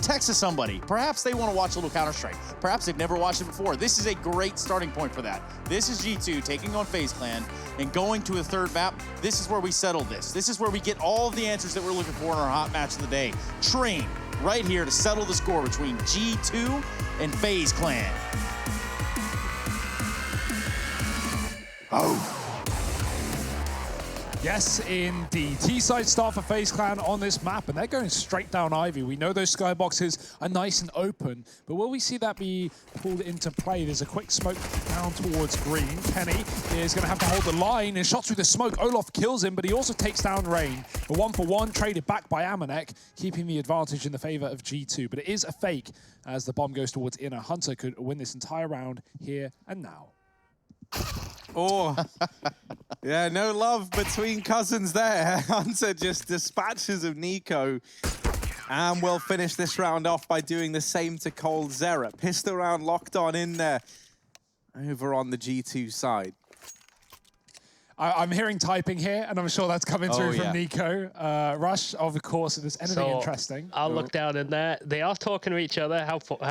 text to somebody. Perhaps they want to watch a little Counter-Strike. Perhaps they've never watched it before. This is a great starting point for that. This is G2 taking on FaZe Clan and going to a third map. This is where we settle this. This is where we get all of the answers that we're looking for in our hot match of the day. Train right here to settle the score between G2 and FaZe Clan. Oh. Yes, indeed. T-side start for FaZe Clan on this map, and they're going straight down Ivy. We know those skyboxes are nice and open, but will we see that be pulled into play? There's a quick smoke down towards green. Kenny is going to have to hold the line and shot through the smoke. Olaf kills him, but he also takes down Rain. A 1-for-1 traded back by Amanek, keeping the advantage in the favor of G2. But it is a fake as the bomb goes towards inner. Hunter could win this entire round here and now. Oh, yeah, no love between cousins there. Hunter just dispatches of Nico. And we'll finish this round off by doing the same to coldzera. Pistol round locked on in there over on the G2 side. I'm hearing typing here, and I'm sure that's coming through from Nico. Rush, of course, if there's anything interesting. I'll look down in there. They are talking to each other.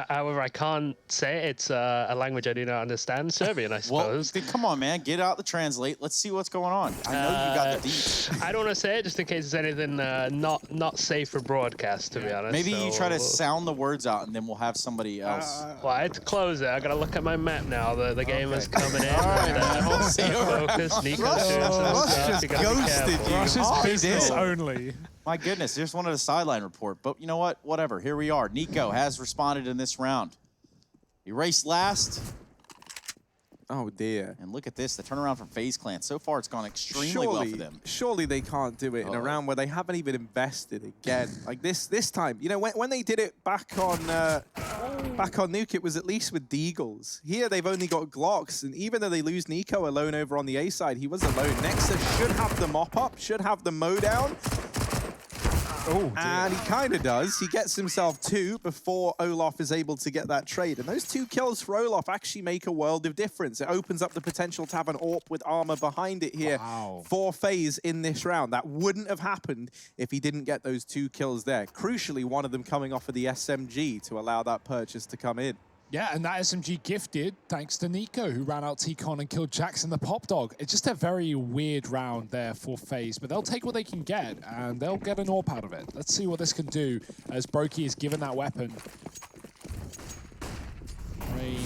However, I can't say it. It's a language I do not understand. Serbian, I suppose. Well, come on, man. Get out the translate. Let's see what's going on. I know you got the deets. I don't want to say it just in case there's anything not safe for broadcast, to be honest. Maybe you try to sound the words out, and then we'll have somebody else. Well, I had to close it. I got to look at my map now. The game is coming in. All right, man. We'll see. Focus. Nico. Rush just ghosted you. Rush is business only. My goodness, just wanted a sideline report. But you know what? Whatever. Here we are. Nico has responded in this round. He raced last. Oh, dear. And look at this. The turnaround from FaZe Clan. So far, it's gone extremely well for them. Surely they can't do it in a round where they haven't even invested again. Like this time. You know, when they did it back on Nuke, it was at least with Deagles. Here, they've only got Glocks. And even though they lose Nico alone over on the A side, he was alone. Nexa should have the mop up, should have the mow down. Oh, and he kind of does. He gets himself 2 before Olaf is able to get that trade. And those 2 kills for Olaf actually make a world of difference. It opens up the potential to have an AWP with armor behind it here for FaZe in this round. That wouldn't have happened if he didn't get those 2 kills there. Crucially, one of them coming off of the SMG to allow that purchase to come in. Yeah, and that SMG gifted thanks to Nico, who ran out T-Con and killed Jackson the Pop Dog. It's just a very weird round there for FaZe, but they'll take what they can get, and they'll get an AWP out of it. Let's see what this can do as Brokey is given that weapon. Rain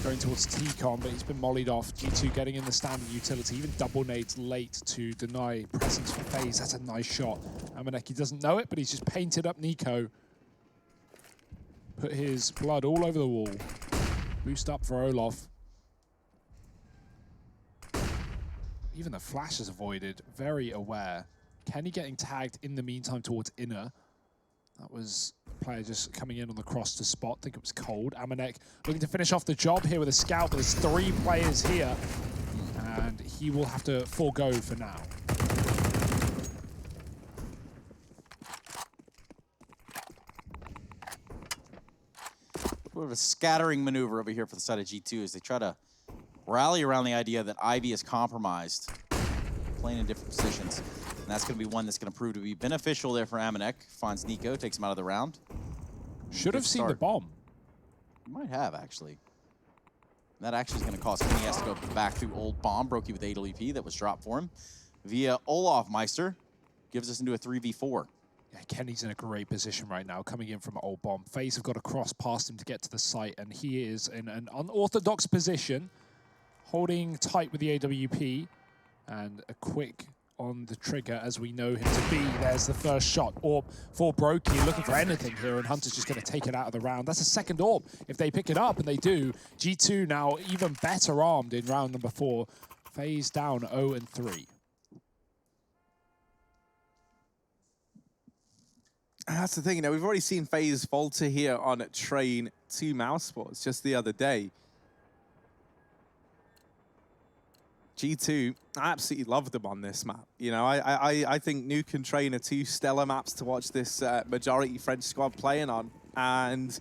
going towards T-Con, but he's been mollied off. G2 getting in the standard utility, even double nades late to deny presence for FaZe. That's a nice shot. Amaneki doesn't know it, but he's just painted up Nico. Put his blood all over the wall. Boost up for Olaf. Even the flash is avoided. Very aware. Kenny getting tagged in the meantime towards inner. That was a player just coming in on the cross to spot. I think it was cold. Amanek looking to finish off the job here with a scout, but there's 3 players here. And he will have to forego for now. Bit of a scattering maneuver over here for the side of G2 as they try to rally around the idea that Ivy is compromised, playing in different positions. And that's going to be one that's going to prove to be beneficial there for Amanek. Finds Nico, takes him out of the round. Should have seen the bomb. He might have, actually. That actually is going to cost him. He has to go back through old bomb. Brokey with AWP that was dropped for him via Olaf Meister. Gives us into a 3v4. Yeah, Kenny's in a great position right now, coming in from old bomb. FaZe have got to cross past him to get to the site, and he is in an unorthodox position, holding tight with the AWP, and a quick on the trigger as we know him to be. There's the first shot. AWP for Brokey, looking for anything here, and Hunter's just going to take it out of the round. That's a second AWP. If they pick it up, and they do, G2 now even better armed in round number 4. FaZe down 0-3. That's the thing, you know, we've already seen FaZe falter here on Train to Mousesports just the other day. G2, I absolutely love them on this map. You know, I think Nuke and Train are 2 stellar maps to watch this majority French squad playing on. And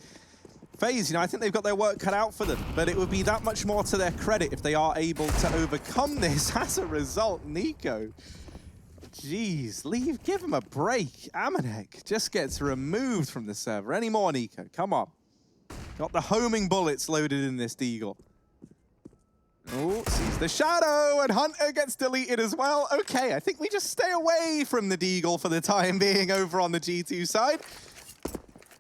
FaZe, you know, I think they've got their work cut out for them, but it would be that much more to their credit if they are able to overcome this as a result. Nico Jeez, give him a break. Amanek just gets removed from the server. Any more, Nico? Come on. Got the homing bullets loaded in this Deagle. Oh, sees the shadow, and Hunter gets deleted as well. Okay, I think we just stay away from the Deagle for the time being over on the G2 side.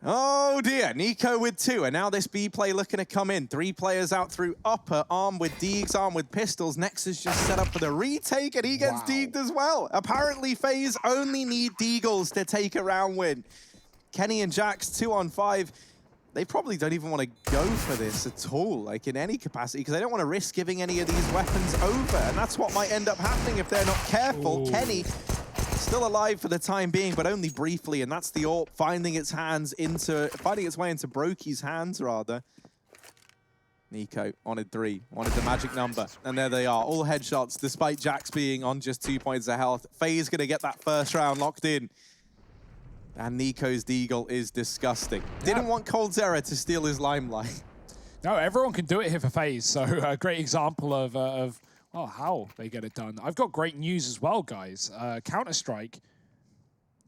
Oh dear, Nico with 2, and now this B play looking to come in. 3 players out through upper, armed with Deegs, armed with pistols. Nexus just set up for the retake, and he gets Deeged as well. Apparently, FaZe only need Deagles to take a round win. Kenny and Jax 2 on 5. They probably don't even want to go for this at all, like in any capacity, because they don't want to risk giving any of these weapons over, and that's what might end up happening if they're not careful. Ooh. Kenny still alive for the time being, but only briefly, and that's the AWP finding its way into Brokey's hands, rather. Nico wanted 3, wanted the magic number, and there they are, all headshots, despite Jax being on just 2 points of health. FaZe gonna get that first round locked in. And Nico's Deagle is disgusting. Yeah. Didn't want coldzera to steal his limelight. No, everyone can do it here for FaZe, so a great example of well, how they get it done. I've got great news as well, guys. Counter-Strike,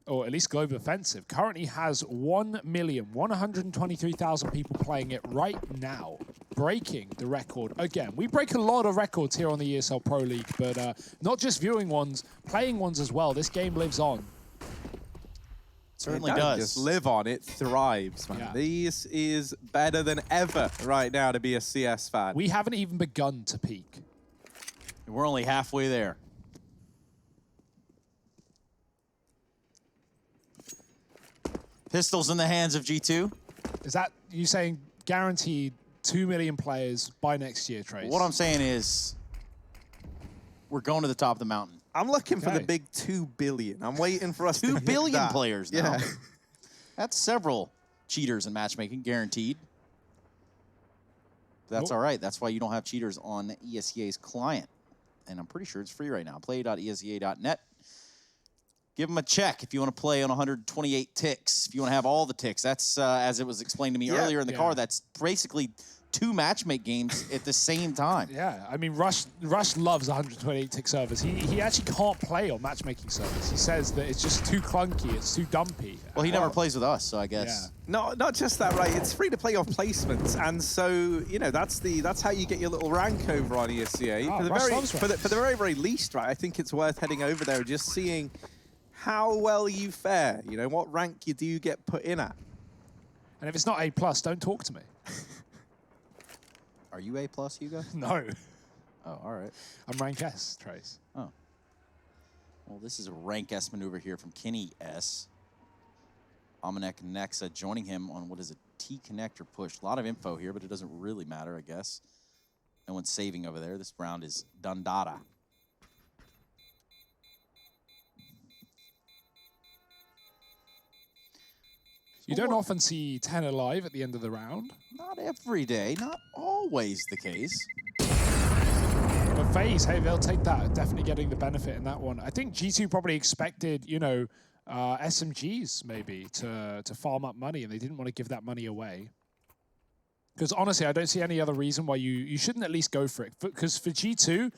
or at least Global Offensive, currently has 1,123,000 people playing it right now, breaking the record again. We break a lot of records here on the ESL Pro League, but not just viewing ones, playing ones as well. This game lives on. Certainly does. Just live on, it thrives, man. Yeah. This is better than ever right now to be a CS fan. We haven't even begun to peak. We're only halfway there. Pistols in the hands of G2. Is that you saying guaranteed 2 million players by next year, Trace? What I'm saying is we're going to the top of the mountain. I'm looking for the big 2 billion. I'm waiting for us to hit 2 billion that. players now. Yeah. That's several cheaters in matchmaking, guaranteed. That's all right. That's why you don't have cheaters on ESEA's client. And I'm pretty sure it's free right now. Play.esea.net. Give them a check if you want to play on 128 ticks. If you want to have all the ticks. That's, as it was explained to me earlier in the car, that's basically 2 matchmake games at the same time. Yeah, I mean, Rush loves 128 tick servers. He actually can't play on matchmaking servers. He says that it's just too clunky, it's too dumpy. Well, he never plays with us, so I guess. Yeah. No, not just that, right? It's free to play off placements, and so you know that's how you get your little rank over on ESCA. Oh, for the very least, right? I think it's worth heading over there and just seeing how well you fare. You know, what rank you do get put in at. And if it's not A+, don't talk to me. Are you A+, Hugo? No. Oh, all right. I'm rank S, Trace. Oh. Well, this is a rank S maneuver here from Kenny S. Amanek Nexa joining him on what is a T connector push. A lot of info here, but it doesn't really matter, I guess. No one's saving over there. This round is Dundada. You don't often see 10 alive at the end of the round. Not every day, not always the case. But FaZe, hey, they'll take that. Definitely getting the benefit in that one. I think G2 probably expected, you know, SMGs maybe to farm up money, and they didn't want to give that money away. Because honestly, I don't see any other reason why you shouldn't at least go for it. Because for G2,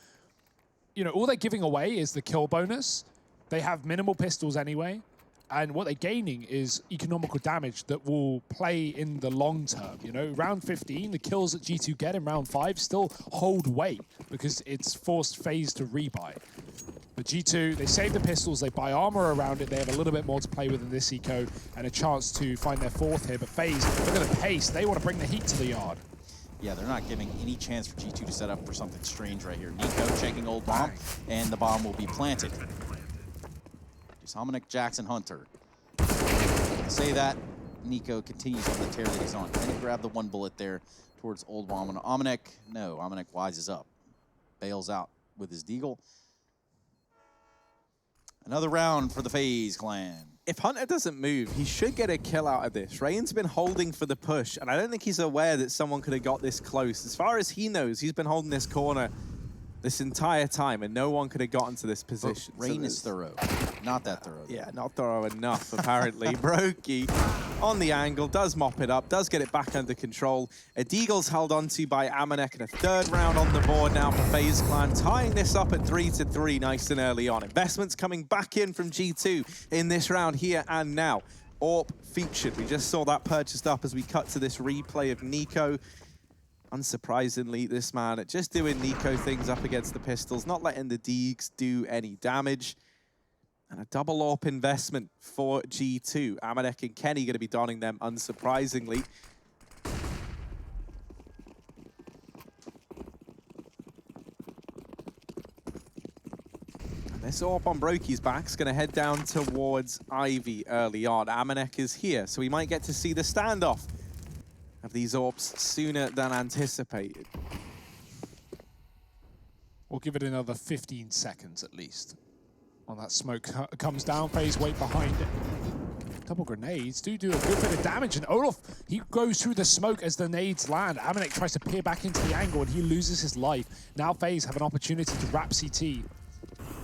you know, all they're giving away is the kill bonus. They have minimal pistols anyway. And what they're gaining is economical damage that will play in the long term. You know, round 15, the kills that G2 get in round 5 still hold weight because it's forced FaZe to rebuy. But G2, they save the pistols, they buy armor around it, they have a little bit more to play with in this eco and a chance to find their 4th here. But FaZe, look at the pace, they want to bring the heat to the yard. Yeah, they're not giving any chance for G2 to set up for something strange right here. Nico checking old bomb, and the bomb will be planted. Dominic Jackson Hunter. Say that, Nico continues on the tear that he's on. Can he grab the 1 bullet there towards old bomb? And Amanek, no, Amanek wises up. Bails out with his Deagle. Another round for the FaZe Clan. If Hunter doesn't move, he should get a kill out of this. Rain's been holding for the push, and I don't think he's aware that someone could have got this close. As far as he knows, he's been holding this corner this entire time, and no one could have gotten to this position. Rain is thorough. Not that thorough. Yeah, not thorough enough, apparently. Brokey on the angle, does mop it up, does get it back under control. Deagle's held onto by Amanek, and a third round on the board now for FaZe Clan, tying this up at 3-3 nice and early on. Investments coming back in from G2 in this round here and now. AWP featured. We just saw that purchased up as we cut to this replay of Nico. Unsurprisingly, this man just doing Nico things up against the pistols, not letting the Deags do any damage. And a double AWP investment for G2. Amanek and Kenny going to be donning them, unsurprisingly. And this AWP on Brokey's back is going to head down towards Ivy early on. Amanek is here, so we might get to see the standoff of these AWPs sooner than anticipated. We'll give it another 15 seconds at least. Well, that smoke comes down, FaZe wait behind it. Double grenades do a good bit of damage, and Olaf, he goes through the smoke as the nades land. Amanek tries to peer back into the angle, and he loses his life. Now FaZe have an opportunity to wrap CT.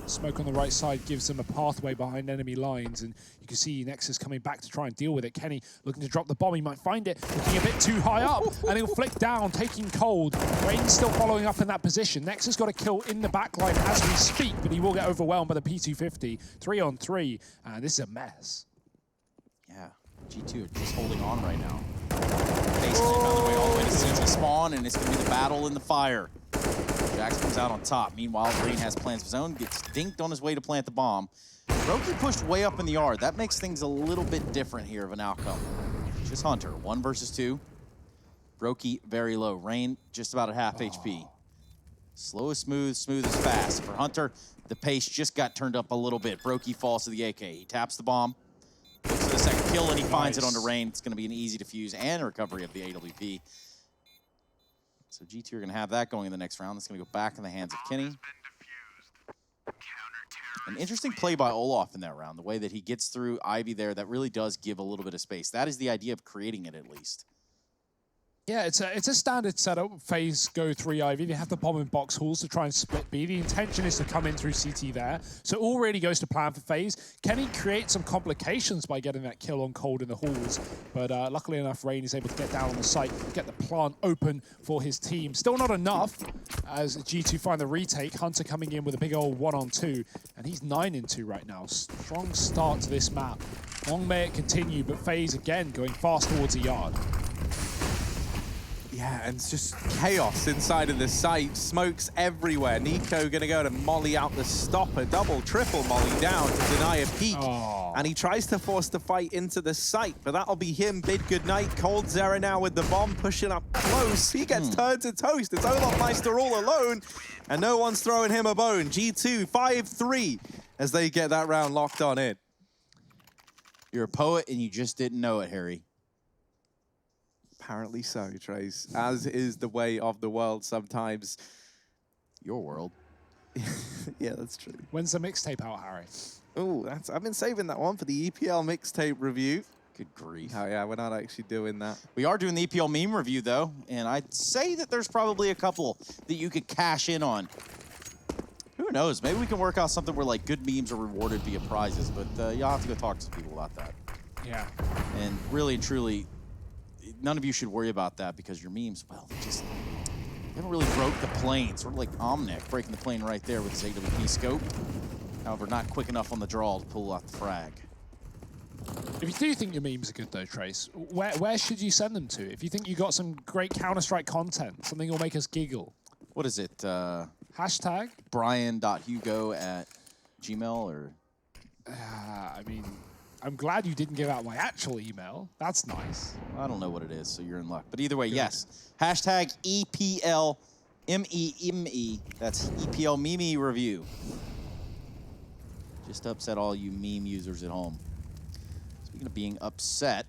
Smoke on the right side gives them a pathway behind enemy lines, and you can see Nexus coming back to try and deal with it. Kenny looking to drop the bomb. He might find it, looking a bit too high up, and he'll flick down, taking cold. Rain's still following up in that position. Nexus got a kill in the backline as we speak, but he will get overwhelmed by the P250. 3-on-3, and this is a mess. Yeah, G2 are just holding on right now. FaZe Clan found their way all the way to CT spawn, and it's going to be the battle in the fire. Jax comes out on top. Meanwhile, Green has plans of his own, gets dinked on his way to plant the bomb. Brokey pushed way up in the yard. That makes things a little bit different here of an outcome. Just Hunter, 1 versus 2. Brokey very low. Rain just about at half HP. Slow is smooth, smooth is fast. For Hunter, the pace just got turned up a little bit. Brokey falls to the AK. He taps the bomb, looks for the second kill, and he finds it onto Rain. It's going to be an easy defuse and a recovery of the AWP. So G2 are going to have that going in the next round. That's going to go back in the hands of Kenny. An interesting play by Olaf in that round. The way that he gets through Ivy there, that really does give a little bit of space. That is the idea of creating it, at least. Yeah, it's a standard setup. FaZe go 3 Ivy. They have the bomb in box halls to try and split B. The intention is to come in through CT there. So all really goes to plan for FaZe. Kenny creates some complications by getting that kill on cold in the halls. But luckily enough, Rain is able to get down on the site, get the plant open for his team. Still not enough as G2 find the retake. Hunter coming in with a big old 1-on-2. And he's 9-2 right now. Strong start to this map. Long may it continue, but FaZe again going fast towards the yard. Yeah, and it's just chaos inside of the site. Smokes everywhere. Nico gonna go to molly out the stopper. Double, triple molly down to deny a peek. And he tries to force the fight into the site, but that'll be him. Bid goodnight. Cold Zera now with the bomb pushing up close. He gets turned to toast. It's Olaf Meister all alone, and no one's throwing him a bone. G2 5-3 as they get that round locked on in. You're a poet and you just didn't know it, Harry. Apparently so, Trace. As is the way of the world sometimes. Your world. Yeah, that's true. When's the mixtape out, Harry? Oh, I've been saving that one for the EPL mixtape review. Good grief. Oh yeah, we're not actually doing that. We are doing the EPL meme review, though, and I'd say that there's probably a couple that you could cash in on. Who knows? Maybe we can work out something where, like, good memes are rewarded via prizes, but you'll have to go talk to some people about that. Yeah. And really and truly, none of you should worry about that because your memes, well, they haven't really broke the plane. Sort of like Omnic breaking the plane right there with his AWP scope. However, not quick enough on the draw to pull out the frag. If you do think your memes are good though, Trace, where should you send them to? If you think you got some great Counter-Strike content, something that'll make us giggle. What is it? Hashtag? Brian.hugo@gmail or? I mean, I'm glad you didn't give out my actual email. That's nice. I don't know what it is, so you're in luck. But either way, yes. Hashtag EPL MEME. That's EPL Meme Review. Just to upset all you meme users at home. Speaking of being upset,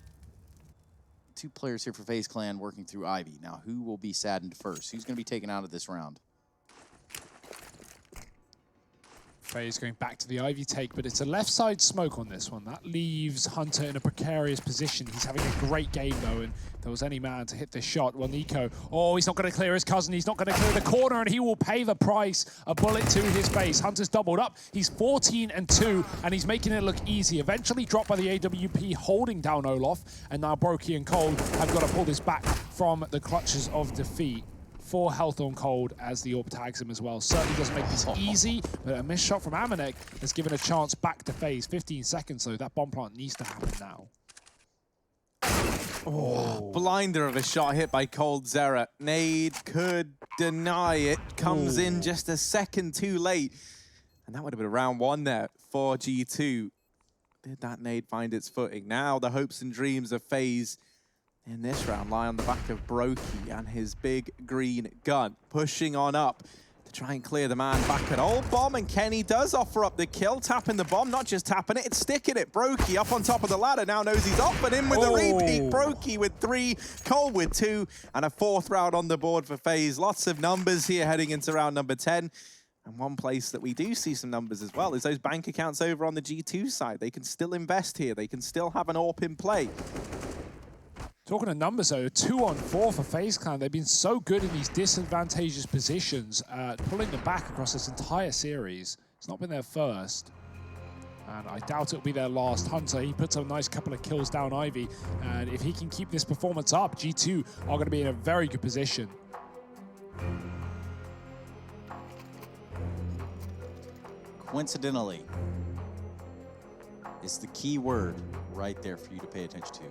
2 players here for FaZe Clan working through Ivy. Now, who will be saddened first? Who's going to be taken out of this round? FaZe going back to the Ivy take, but it's a left side smoke on this one. That leaves Hunter in a precarious position. He's having a great game though, and if there was any man to hit this shot, well, Nico, oh, he's not going to clear his cousin. He's not going to clear the corner, and he will pay the price. A bullet to his face. Hunter's doubled up. He's 14-2, and he's making it look easy. Eventually dropped by the AWP, holding down Olaf, and now Brokey and Cold have got to pull this back from the clutches of defeat. 4 health on Cold as the AWP tags him as well. Certainly doesn't make this easy, but a missed shot from Amanek has given a chance back to FaZe. 15 seconds, so that bomb plant needs to happen now. Oh, blinder of a shot hit by Cold Zera. Nade could deny it. Comes in just a second too late. And that would have been round 1 there for G2. Did that nade find its footing? Now the hopes and dreams of FaZe in this round lie on the back of Brokey and his big green gun. Pushing on up to try and clear the man back at Old Bomb, and Kenny does offer up the kill, tapping the bomb, not just tapping it, it's sticking it. Brokey up on top of the ladder, now knows he's off and in with the repeat. Brokey with 3, Cole with 2, and a 4th round on the board for FaZe. Lots of numbers here heading into round number 10. And one place that we do see some numbers as well is those bank accounts over on the G2 side. They can still invest here. They can still have an AWP in play. Talking of numbers though, 2-on-4 for FaZe Clan. They've been so good in these disadvantageous positions, pulling them back across this entire series. It's not been their first, and I doubt it'll be their last. Hunter, he puts a nice couple of kills down Ivy, and if he can keep this performance up, G2 are going to be in a very good position. Coincidentally, it's the key word right there for you to pay attention to.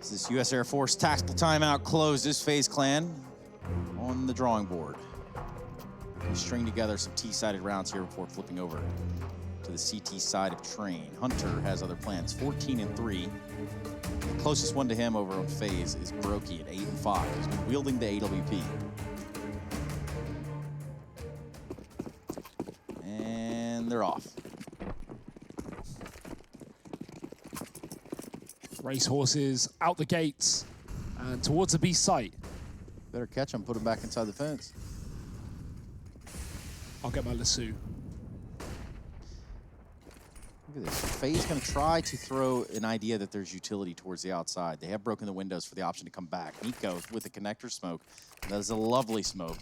As this U.S. Air Force tactical timeout closes, FaZe Clan on the drawing board. We string together some T-sided rounds here before flipping over to the CT side of Train. Hunter has other plans, 14-3. The closest one to him over on FaZe is Brokey at 8-5. He's been wielding the AWP. And they're off. Racehorses out the gates and towards the B site. Better catch him, put him back inside the fence. I'll get my lasso. Look at this. FaZe going to try to throw an idea that there's utility towards the outside. They have broken the windows for the option to come back. Nico with the connector smoke. That is a lovely smoke.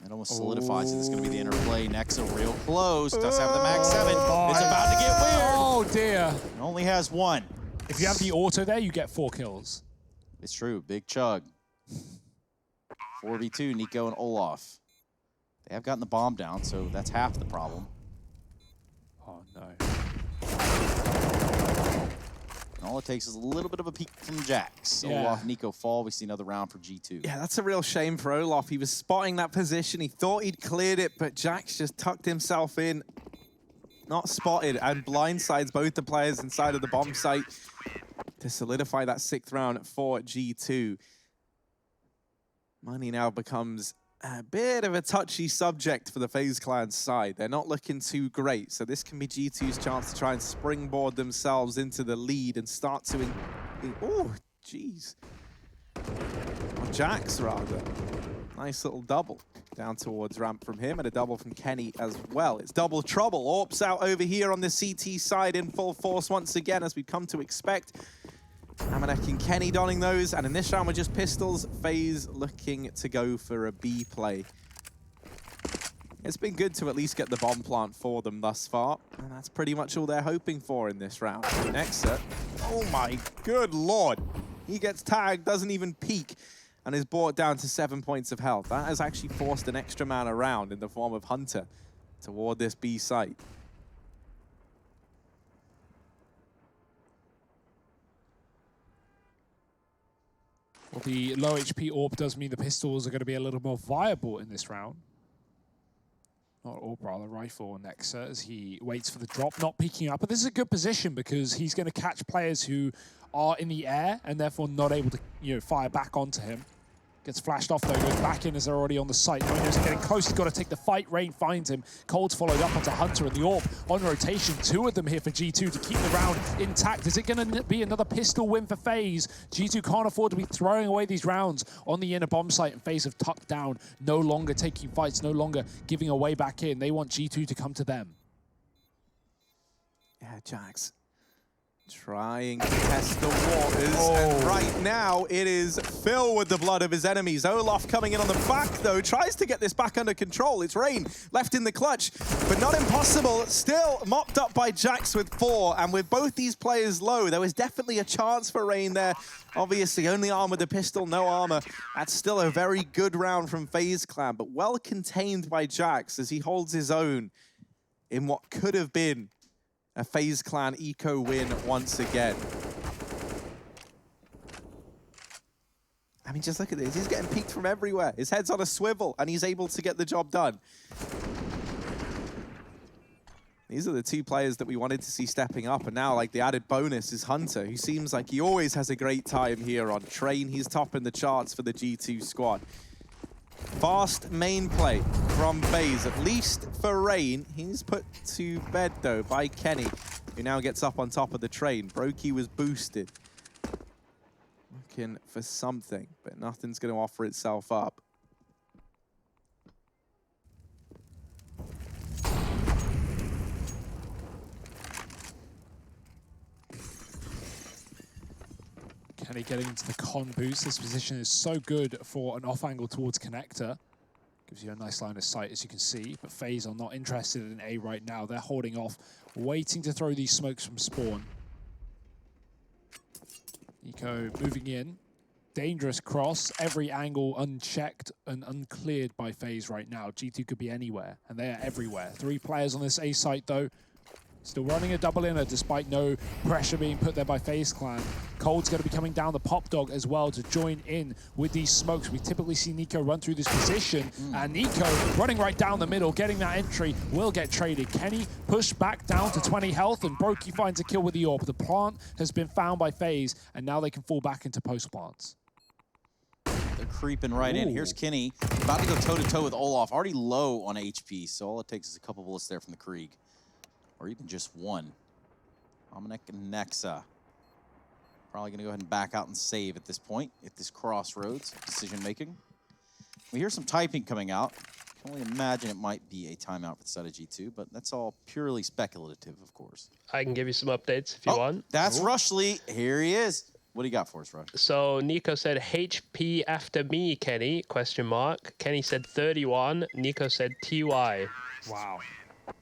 That almost solidifies it. It's going to be the interplay. Nexo real close. Does have the Max 7. It's about to get weird. Oh, dear. It only has 1. If you have the auto there, you get 4 kills. It's true. Big chug. 4v2, Nico and Olaf. They have gotten the bomb down, so that's half the problem. Oh, no. And all it takes is a little bit of a peek from Jax. Yeah. Olaf, Nico fall. We see another round for G2. Yeah, that's a real shame for Olaf. He was spotting that position. He thought he'd cleared it, but Jax just tucked himself in. Not spotted, and blindsides both the players inside of the bomb site to solidify that 6th round for G2. Money now becomes a bit of a touchy subject for the FaZe Clan side. They're not looking too great, so this can be G2's chance to try and springboard themselves into the lead and start to... Oh, jeez. Or Jax, rather. Nice little double down towards ramp from him, and a double from Kenny as well. It's double trouble. AWP's out over here on the CT side in full force once again, as we've come to expect. Amanek and Kenny donning those, and in this round we're just pistols. FaZe looking to go for a B play. It's been good to at least get the bomb plant for them thus far, and that's pretty much all they're hoping for in this round. Nexa, oh my good lord. He gets tagged, doesn't even peek, and is brought down to 7 points of health. That has actually forced an extra man around in the form of Hunter toward this B site. Well, the low HP AWP does mean the pistols are going to be a little more viable in this round. Not AWP, rather, rifle on Nexa as he waits for the drop, not peeking up. But this is a good position because he's going to catch players who are in the air and therefore not able to, fire back onto him. Gets flashed off though, goes back in as they're already on the site. Noino's getting close, he's got to take the fight. Rain finds him. Cold's followed up onto Hunter and the Orb on rotation. 2 of them here for G2 to keep the round intact. Is it going to be another pistol win for FaZe? G2 can't afford to be throwing away these rounds on the inner bomb site, and FaZe have tucked down, no longer taking fights, no longer giving away back in. They want G2 to come to them. Yeah, Jax trying to test the waters, and right now it is filled with the blood of his enemies. Olaf coming in on the back, though, tries to get this back under control. It's Rain left in the clutch, but not impossible. Still mopped up by Jax with 4, and with both these players low, there was definitely a chance for Rain there. Obviously, only armed with the pistol, no armor. That's still a very good round from FaZe Clan, but well contained by Jax as he holds his own in what could have been a FaZe Clan eco win once again. I mean, just look at this. He's getting peeked from everywhere. His head's on a swivel, and he's able to get the job done. These are the 2 players that we wanted to see stepping up, and now, like, the added bonus is Hunter, who seems like he always has a great time here on Train. He's topping the charts for the G2 squad. Fast main play from FaZe, at least for Rain. He's put to bed, though, by Kenny, who now gets up on top of the Train. Brokey was boosted. Looking for something, but nothing's going to offer itself up. Kenny getting into the con boost. This position is so good for an off angle towards connector. Gives you a nice line of sight, as you can see. But FaZe are not interested in A right now. They're holding off, waiting to throw these smokes from spawn. Nico moving in. Dangerous cross. Every angle unchecked and uncleared by FaZe right now. G2 could be anywhere, and they are everywhere. 3 players on this A site, though. Still running a double inner despite no pressure being put there by FaZe Clan. Cold's going to be coming down the pop dog as well to join in with these smokes. We typically see Nico run through this position, and Nico running right down the middle, getting that entry, will get traded. Kenny pushed back down to 20 health, and Brokey finds a kill with the Orb. The plant has been found by FaZe, and now they can fall back into post plants. They're creeping right in. Here's Kenny, about to go toe-to-toe with Olaf, already low on HP, so all it takes is a couple bullets there from the Krieg. Or even just 1. Dominic and Nexa. Probably going to go ahead and back out and save at this point, at this crossroads decision-making. We hear some typing coming out. I can only imagine it might be a timeout for the side of G2, but that's all purely speculative, of course. I can give you some updates if you want. That's Rushley. Here he is. What do you got for us, Rush? So Nico said HP after me, Kenny, question mark. Kenny said 31. Nico said TY. Wow.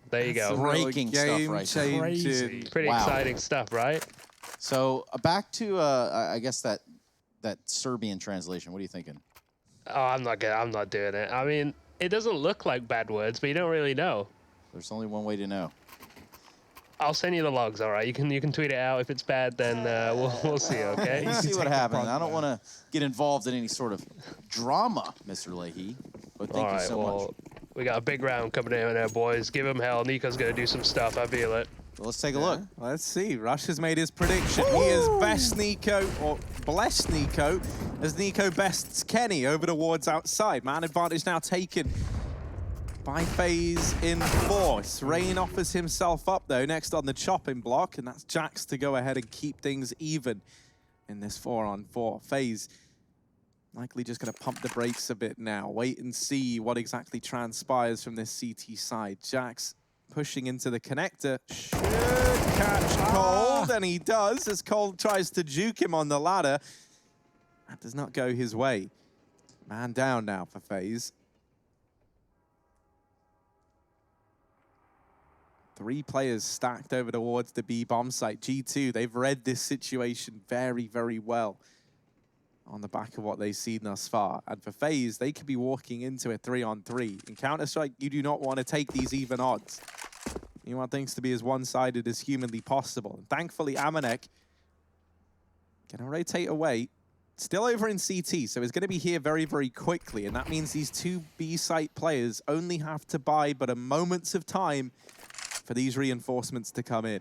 There you go. Breaking stuff right there. Crazy. Pretty exciting stuff, right? So back to I guess that Serbian translation. What are you thinking? Oh, I'm not doing it. I mean, it doesn't look like bad words, but you don't really know. There's only one way to know. I'll send you the logs, all right? You can tweet it out. If it's bad, then we'll see, okay? We'll see what happens. I don't want to get involved in any sort of drama, Mr. Leahy, but thank you so much. We got a big round coming in there, boys. Give him hell. Nico's going to do some stuff. I feel it. Well, let's take a look. Let's see. Rush has made his prediction. He is best Nico, or blessed Nico, as Nico bests Kenny over the wards outside. Man advantage now taken by FaZe in force. Rain offers himself up, though, next on the chopping block, and that's Jax to go ahead and keep things even in this 4-on-4. FaZe likely just going to pump the brakes a bit now. Wait and see what exactly transpires from this CT side. Jax pushing into the connector. Should catch Cold, and he does, as Cold tries to juke him on the ladder. That does not go his way. Man down now for FaZe. 3 players stacked over towards the B bomb site. G2, they've read this situation very, very well on the back of what they've seen thus far. And for FaZe, they could be walking into a 3-on-3. In Counter-Strike, you do not want to take these even odds. You want things to be as one-sided as humanly possible. And thankfully, Amanek gonna rotate away. Still over in CT, so he's going to be here very, very quickly. And that means these 2 B-site players only have to buy but a moments of time for these reinforcements to come in.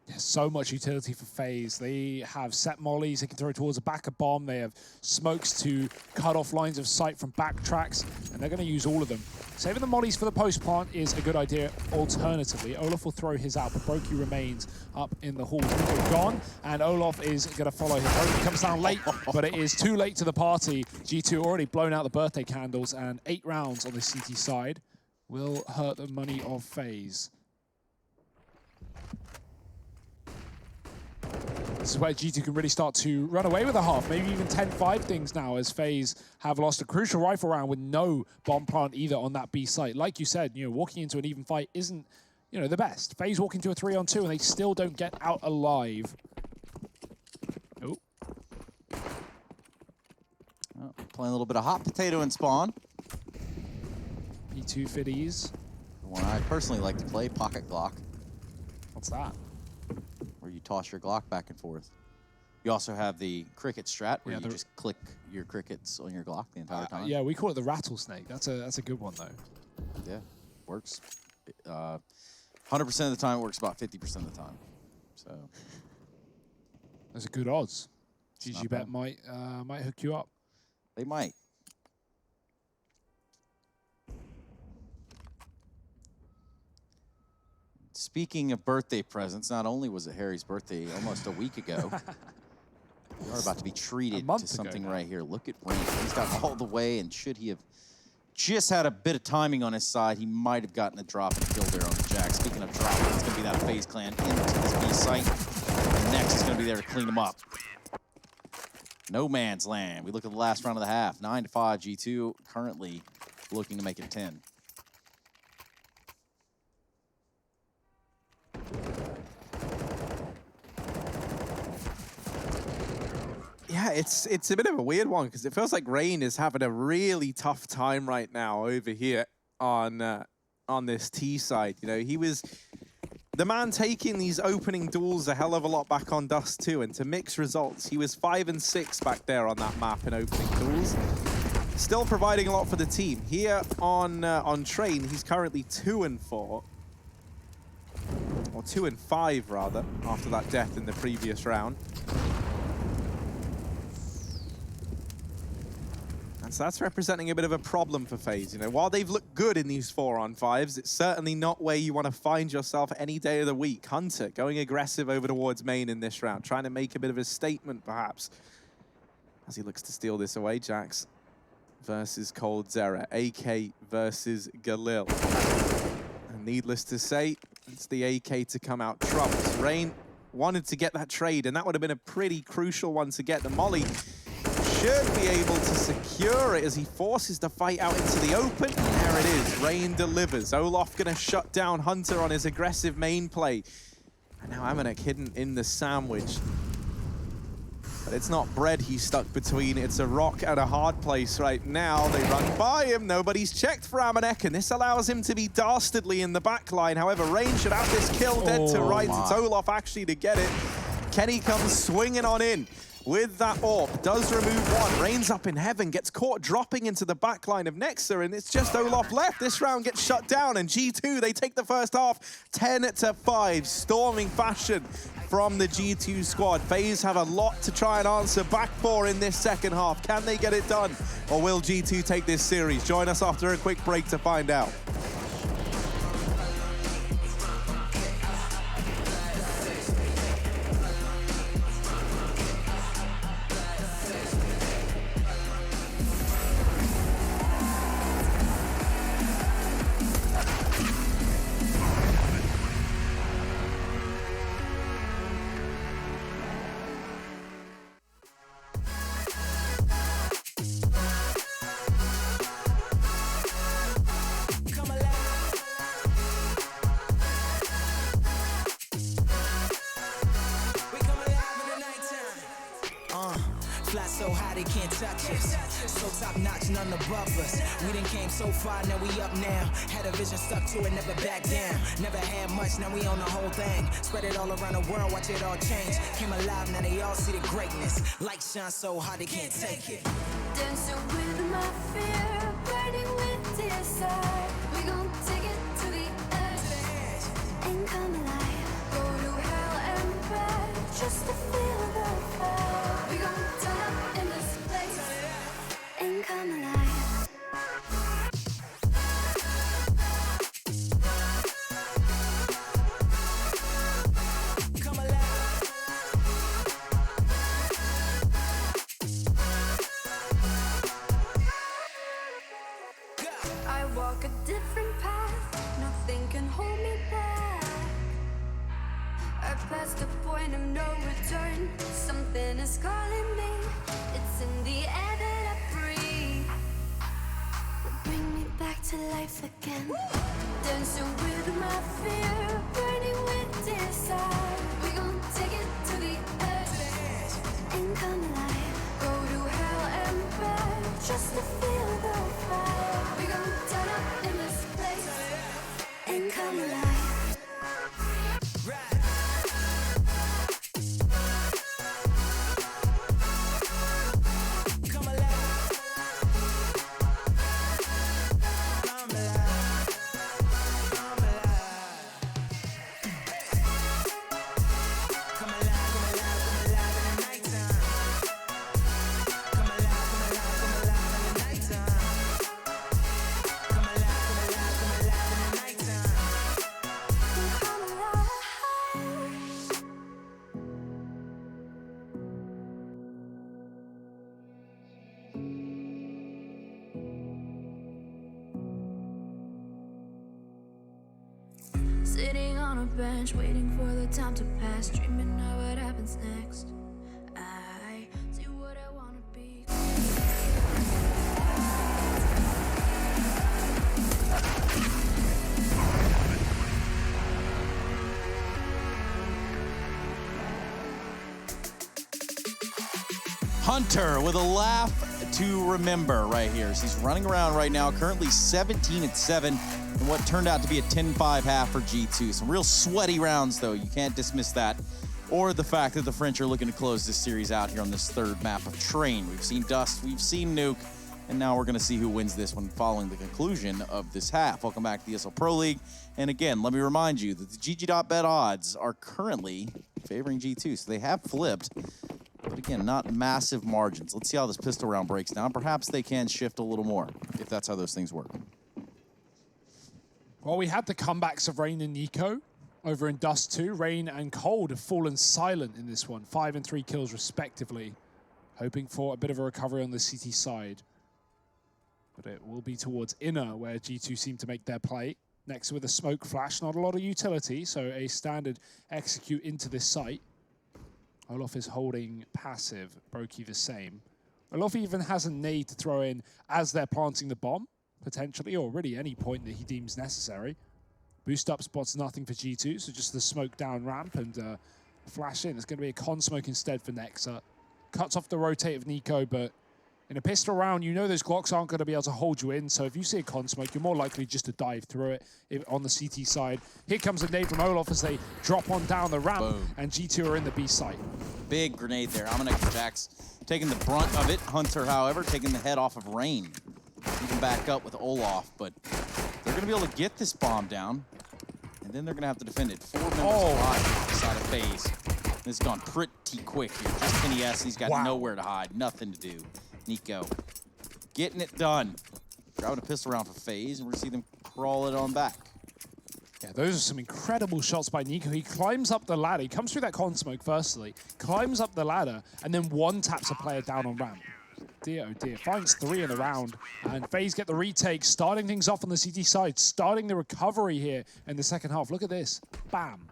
There's so much utility for FaZe. They have set mollies they can throw towards the back of bomb. They have smokes to cut off lines of sight from backtracks, and they're going to use all of them. Saving the mollies for the post plant is a good idea. Alternatively, Olaf will throw his out, but Brokey remains up in the hall. He's gone, and Olaf is going to follow him. Brokey comes down late, but it is too late to the party. G2 already blown out the birthday candles, and 8 rounds on the CT side will hurt the money of FaZe. This is where G2 can really start to run away with a half, maybe even 10-5 things now, as FaZe have lost a crucial rifle round with no bomb plant either on that B site. Like you said, walking into an even fight isn't, the best. FaZe walk into a 3-on-2 and they still don't get out alive. Oh. Oh, playing a little bit of hot potato in spawn. P2 fiddies. The one I personally like to play, Pocket Glock, What's that? where you toss your Glock back and forth. You also have the cricket strat, where you just click your crickets on your Glock the entire time. Yeah, we call it the rattlesnake. That's a good one, though. Yeah, works. 100% of the time, it works about 50% of the time. So There's a good odds. It's GG not Bet bad. might hook you up. They might. Speaking of birthday presents, not only was it Harry's birthday almost a week ago, we are about to be treated to something right here. Look at Wayne. He's got all the way, and should he have just had a bit of timing on his side, he might have gotten a drop and kill there on the Jack. Speaking of drop, it's going to be that FaZe Clan into this B site. And Next is going to be there to clean him up. No man's land. We look at the last round of the half. 9-5, G2 currently looking to make it 10. Yeah, it's a bit of a weird one because it feels like Rain is having a really tough time right now over here on this T side. He was the man taking these opening duels a hell of a lot back on Dust 2, and to mix results, he was 5 and 6 back there on that map in opening duels. Still providing a lot for the team. Here on Train, he's currently 2 and 4. Or 2 and 5 rather, after that death in the previous round. And so that's representing a bit of a problem for FaZe. While they've looked good in these 4-on-5s, it's certainly not where you want to find yourself any day of the week. Hunter going aggressive over towards main in this round, trying to make a bit of a statement perhaps, as he looks to steal this away. Jax versus Cold Zera, AK versus Galil. And needless to say, it's the AK to come out trumps. Rain wanted to get that trade, and that would have been a pretty crucial one to get. The Molly should be able to secure it as he forces the fight out into the open. And there it is. Rain delivers. Olaf going to shut down Hunter on his aggressive main play. And now Amanek hidden in the sandwich. But it's not bread he's stuck between. It's a rock and a hard place right now. They run by him. Nobody's checked for Amanek, and this allows him to be dastardly in the back line. However, Rain should have this kill dead to rights. It's Olaf actually to get it. Kenny comes swinging on in with that AWP, does remove one. Rain's up in heaven, gets caught dropping into the back line of Nexa, and it's just Olaf left. This round gets shut down, and G2, they take the first half 10-5, storming fashion from the G2 squad. FaZe have a lot to try and answer back for in this second half. Can they get it done, or will G2 take this series? Join us after a quick break to find out. Fly so high they can't touch us. So top notch, none above us. We done came so far, now we up now. Had a vision, stuck to it, never back down. Never had much, now we own the whole thing. Spread it all around the world, watch it all change. Came alive, now they all see the greatness. Light shine so hard they can't take it. Dancing with my fear, burning with desire. We gon' take it to the edge and come alive. Go to hell and just to feel the fire. We gon' turn up in this place and come alive. Come alive. I walk a different path, nothing can hold me back. I passed the point of no return, something is calling me. It's in the air that I breathe. Bring me back to life again. Dancing with my fear, burning with desire. We gon' take it to the edge and come alive. Go to hell and back just to feel the fire. We gon' turn up in this place and come alive. Come alive. Come alive. Come alive. Come alive, come alive, come alive in the nighttime. Come alive, come alive, come alive in the nighttime. Come alive, come alive, come alive in the nighttime. Come alive. Sitting on a bench, waiting for the time to pass, dreaming of what happens next. I see what I wanna be. Hunter with a laugh to remember right here. So he's running around right now, currently 17-7 in what turned out to be a 10-5 half for G2. Some real sweaty rounds, though. You can't dismiss that. Or the fact that the French are looking to close this series out here on this third map of Train. We've seen Dust, we've seen Nuke, and now we're going to see who wins this one following the conclusion of this half. Welcome back to the ESL Pro League. And again, let me remind you that the GG.bet odds are currently favoring G2, so they have flipped. But again, not massive margins. Let's see how this pistol round breaks down. Perhaps they can shift a little more, if that's how those things work. Well, we had the comebacks of Rain and Nico over in Dust 2. Rain and Cold have fallen silent in this one. 5 and 3 kills respectively. Hoping for a bit of a recovery on the CT side. But it will be towards Inner, where G2 seem to make their play. Next with a smoke flash, not a lot of utility, so a standard execute into this site. Olof is holding passive, Brokey the same. Olof even has a nade to throw in as they're planting the bomb, potentially, or really any point that he deems necessary. Boost up spots nothing for G2, so just the smoke down ramp and flash in. It's going to be a con smoke instead for Nexa. Cuts off the rotate of Nico, but in a pistol round, you know those Glocks aren't going to be able to hold you in, so if you see a con smoke, you're more likely just to dive through it on the CT side. Here comes a nade from Olof as they drop on down the ramp, Boom. and G2 are in the B site. Big grenade there. Amanek Jax taking the brunt of it. Hunter, however, taking the head off of Rain. He can back up with Olaf, but they're going to be able to get this bomb down, and then they're going to have to defend it. 4 members alive on the side of FaZe. This has gone pretty quick here. Just Kenny S. He's got nowhere to hide, nothing to do. Nico getting it done. Grabbing a pistol round for FaZe, and we're going to see them crawl it on back. Yeah, those are some incredible shots by Nico. He climbs up the ladder. He comes through that con smoke firstly, climbs up the ladder, and then one taps a player down on ramp. Dear, oh dear. Finds 3 in the round, and FaZe get the retake, starting things off on the CT side, starting the recovery here in the second half. Look at this. Bam.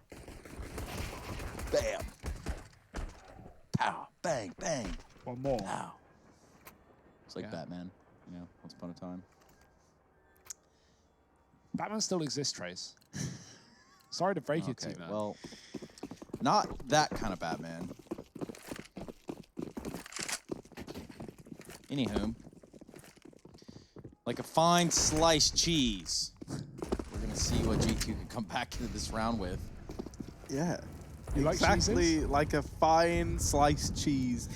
Bam. Pow. Bang. Bang. One more. Pow. It's like Batman, you know, once upon a time. Batman still exists, Trace. Sorry to break it to you, man. Well, not that kind of Batman. Anywho, like a fine sliced cheese. We're gonna see what G2 can come back into this round with. Yeah, You exactly like like a fine sliced cheese.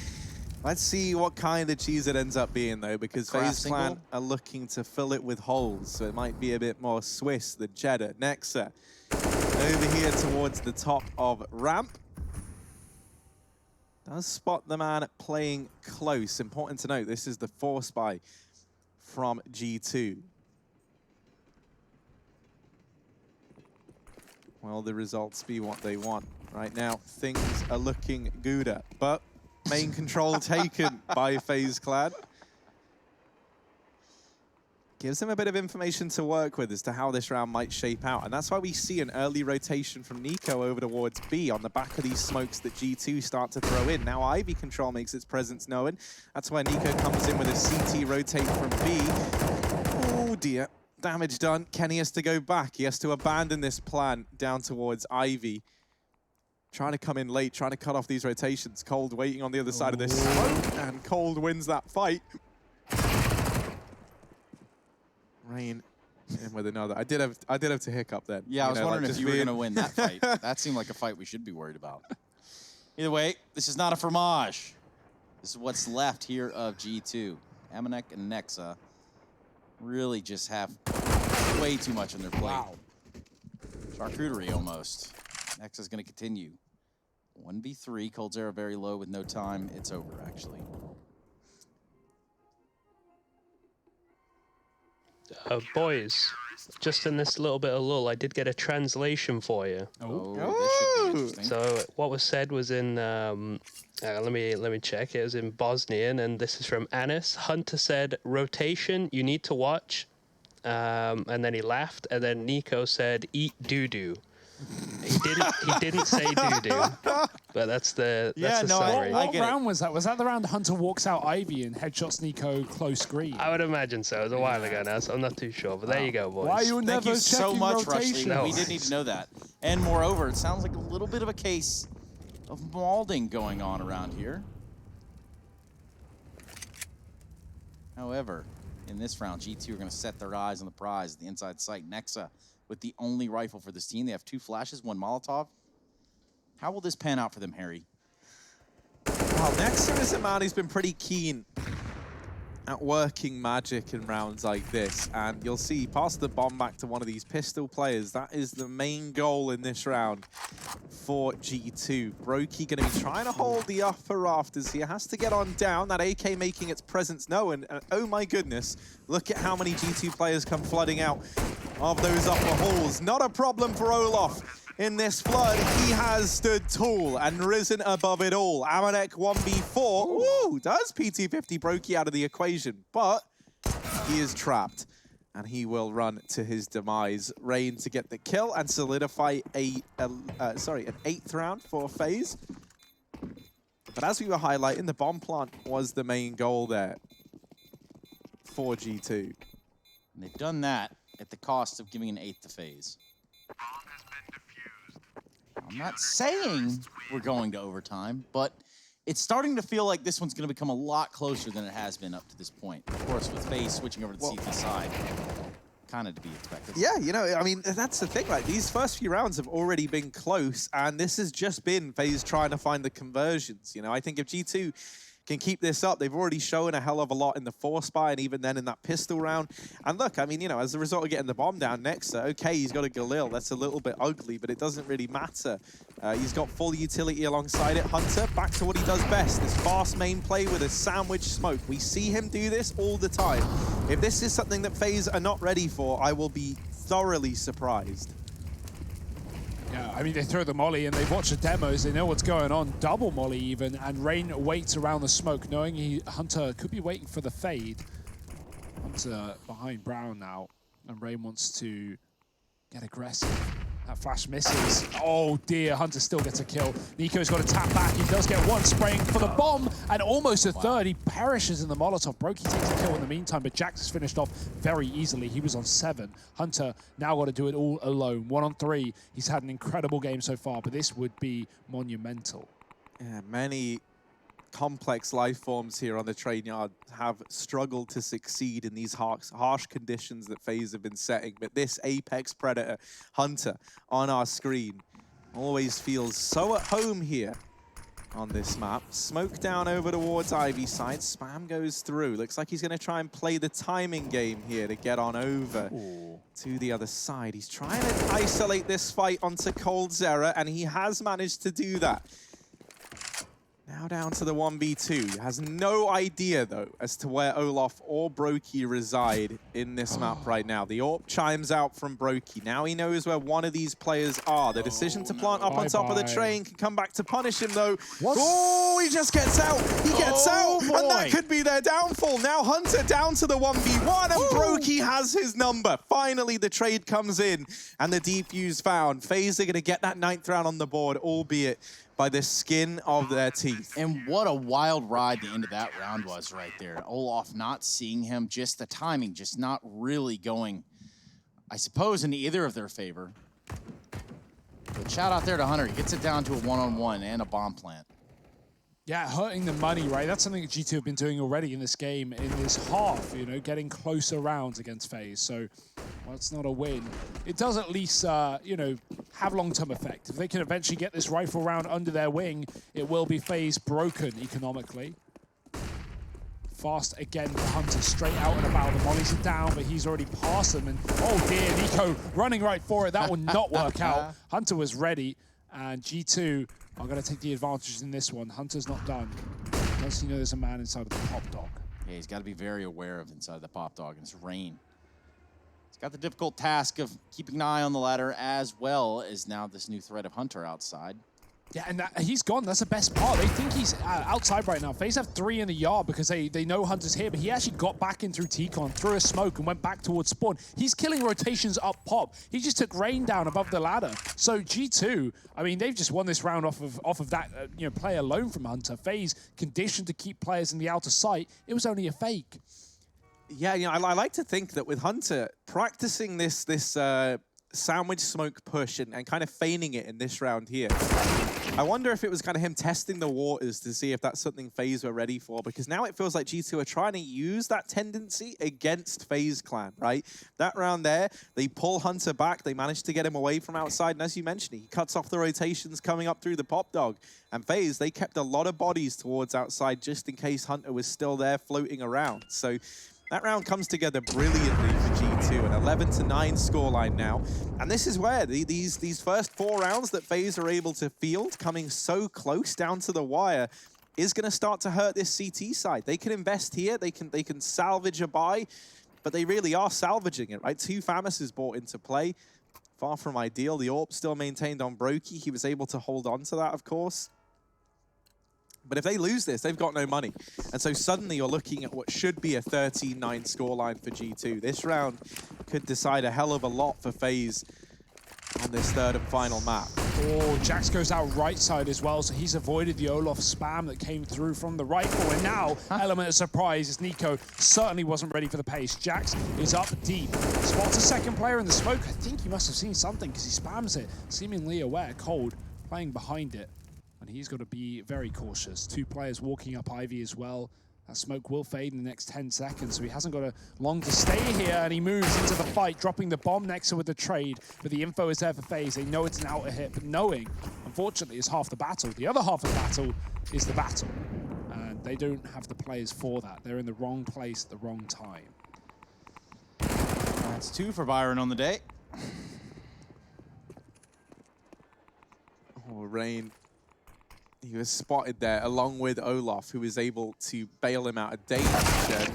Let's see what kind of cheese it ends up being, though, because FaZe Clan are looking to fill it with holes, so it might be a bit more Swiss than cheddar. Nexa over here towards the top of ramp. Does spot the man playing close. Important to note, this is the force buy from G2. Will the results be what they want? Right now, things are looking gooder, but main control taken by FaZe Clan. Gives them a bit of information to work with as to how this round might shape out. And that's why we see an early rotation from Nico over towards B on the back of these smokes that G2 start to throw in. Now Ivy Control makes its presence known. That's where Nico comes in with a CT rotate from B. Oh dear, damage done. Kenny has to go back. He has to abandon this plan down towards Ivy. Trying to come in late, trying to cut off these rotations. Cold waiting on the other side of this smoke, and Cold wins that fight. Rain in with another. I did have to hiccup then. Yeah, I was wondering like if you were going to win that fight. That seemed like a fight we should be worried about. Either way, this is not a fromage. This is what's left here of G2. Amanek and Nexa really just have way too much on their plate. Wow. Charcuterie almost. Nexa's going to continue. 1v3. Coldzera very low with no time. It's over, actually. Boys, just in this little bit of lull, I did get a translation for you. Oh, this should be interesting. So what was said was in, let me check. It was in Bosnian, and this is from Anis. Hunter said, "Rotation, you need to watch," and then he laughed. And then Nico said, "Eat doo-doo." He didn't say doo-doo, but that's the summary. What round was that? Was that the round Hunter walks out Ivy and headshots Nico close screen? I would imagine so. It was a while ago now, so I'm not too sure. But there you go, boys. Why are you Thank never you so checking much, rotation? Rushley. We didn't need to know that. And moreover, it sounds like a little bit of a case of malding going on around here. However, in this round, G2 are going to set their eyes on the prize, the inside sight. Nexa with the only rifle for this team. They have 2 flashes, 1 Molotov. How will this pan out for them, Harry? Well, Nexa is a man who's been pretty keen at working magic in rounds like this. And you'll see, pass the bomb back to one of these pistol players. That is the main goal in this round for G2. Brokey going to be trying to hold the upper rafters here. Has to get on down. That AK making its presence known. And oh my goodness, look at how many G2 players come flooding out of those upper halls. Not a problem for Olaf. In this flood, he has stood tall and risen above it all. Amanek 1v4. Ooh, does PT50 Brokey out of the equation, but he is trapped. And he will run to his demise. Rain to get the kill and solidify an 8th round for FaZe. But as we were highlighting, the bomb plant was the main goal there for G2. And they've done that at the cost of giving an 8th to FaZe. I'm not saying we're going to overtime, but it's starting to feel like this one's going to become a lot closer than it has been up to this point. Of course, with FaZe switching over to the CT side, kind of to be expected. Yeah, you know, I mean, that's the thing, right? These first few rounds have already been close, and this has just been FaZe trying to find the conversions. You know, I think if G2 can keep this up, they've already shown a hell of a lot in the force buy and even then in that pistol round. And look, I mean, you know, as a result of getting the bomb down next, okay, he's got a Galil. That's a little bit ugly, but it doesn't really matter. He's got full utility alongside it. Hunter, back to what he does best, this fast main play with a sandwich smoke. We see him do this all the time. If this is something that FaZe are not ready for, I will be thoroughly surprised. Yeah, I mean, they throw the molly and they've watched the demos, they know what's going on, double molly even, and Rain waits around the smoke, knowing Hunter could be waiting for the fade. Hunter behind Brown now, and Rain wants to get aggressive. That flash misses. Oh dear, Hunter still gets a kill. Nico's got to tap back. He does get 1 spraying for the bomb, and almost a third. He perishes in the Molotov. Brokey takes a kill in the meantime, but Jax is finished off very easily. He was on 7. Hunter now got to do it all alone. 1 on 3. He's had an incredible game so far, but this would be monumental. Yeah, many complex life forms here on the train yard have struggled to succeed in these harsh conditions that FaZe have been setting. But this apex predator, Hunter, on our screen always feels so at home here on this map. Smoke down over towards Ivy side. Spam goes through. Looks like he's going to try and play the timing game here to get on over to the other side. He's trying to isolate this fight onto Coldzera, and he has managed to do that. Now down to the 1v2. Has no idea, though, as to where Olaf or Brokey reside in this map right now. The AWP chimes out from Brokey. Now he knows where one of these players are. The decision to plant up on top of the train can come back to punish him, though. Oh, he just gets out. He gets out, boy. and that could be their downfall. Now Hunter down to the 1v1, and Brokey has his number. Finally, the trade comes in, and the defuse found. FaZe are going to get that 9th round on the board, albeit by the skin of their teeth. And what a wild ride the end of that round was right there. Olaf not seeing him, just the timing, just not really going, I suppose, in either of their favor. But shout out there to Hunter. He gets it down to a one-on-one and a bomb plant. Yeah, hurting the money, right? That's something that G2 have been doing already in this game, in this half, you know, getting closer rounds against FaZe. So, well, it's not a win. It does at least, you know, have long-term effect. If they can eventually get this rifle round under their wing, it will be FaZe broken economically. Fast again for Hunter, straight out and about. The mollies are down, but he's already past them. And, oh dear, Nico running right for it. That will not work out. Hunter was ready, and G2 are going to take the advantage in this one. Hunter's not done. Does he know there's a man inside of the pop dog? Yeah, he's got to be very aware of inside the pop dog, and it's rain. He's got the difficult task of keeping an eye on the ladder, as well as now this new threat of Hunter outside. Yeah, and he's gone. That's the best part. They think he's outside right now. FaZe have 3 in the yard because they know Hunter's here, but he actually got back in through T-Con, threw a smoke, and went back towards spawn. He's killing rotations up pop. He just took rain down above the ladder. So G2, I mean, they've just won this round off of that you know, play alone from Hunter. FaZe conditioned to keep players in the outer sight. It was only a fake. Yeah, you know, I like to think that with Hunter practicing this sandwich smoke push and kind of feigning it in this round here, I wonder if it was kind of him testing the waters to see if that's something FaZe were ready for, because now it feels like G2 are trying to use that tendency against FaZe Clan, right? That round there, they pull Hunter back, they managed to get him away from outside, and as you mentioned, he cuts off the rotations coming up through the pop dog. And FaZe, they kept a lot of bodies towards outside just in case Hunter was still there floating around. So that round comes together brilliantly for G2, an 11-9 scoreline now. And this is where these first 4 rounds that FaZe are able to field, coming so close down to the wire, is going to start to hurt this CT side. They can invest here, they can salvage a buy, but they really are salvaging it, right? 2 Famuses brought into play. Far from ideal. The AWP still maintained on Brokey. He was able to hold on to that, of course. But if they lose this, they've got no money. And so suddenly you're looking at what should be a 13-9 scoreline for G2. This round could decide a hell of a lot for FaZe on this 3rd and final map. Oh, Jax goes out right side as well, so he's avoided the Olaf spam that came through from the rifle. And now, element of surprise, as Nico certainly wasn't ready for the pace. Jax is up deep. Spots a second player in the smoke. I think he must have seen something because he spams it, seemingly aware. Cold playing behind it. And he's got to be very cautious. 2 players walking up Ivy as well. That smoke will fade in the next 10 seconds, so he hasn't got long to stay here, and he moves into the fight, dropping the bomb next to with the trade. But the info is there for FaZe. They know it's an outer hit, but knowing, unfortunately, is half the battle. The other half of the battle is the battle. And they don't have the players for that. They're in the wrong place at the wrong time. That's 2 for Byron on the day. Oh, Rain. He was spotted there along with Olaf, who was able to bail him out of danger.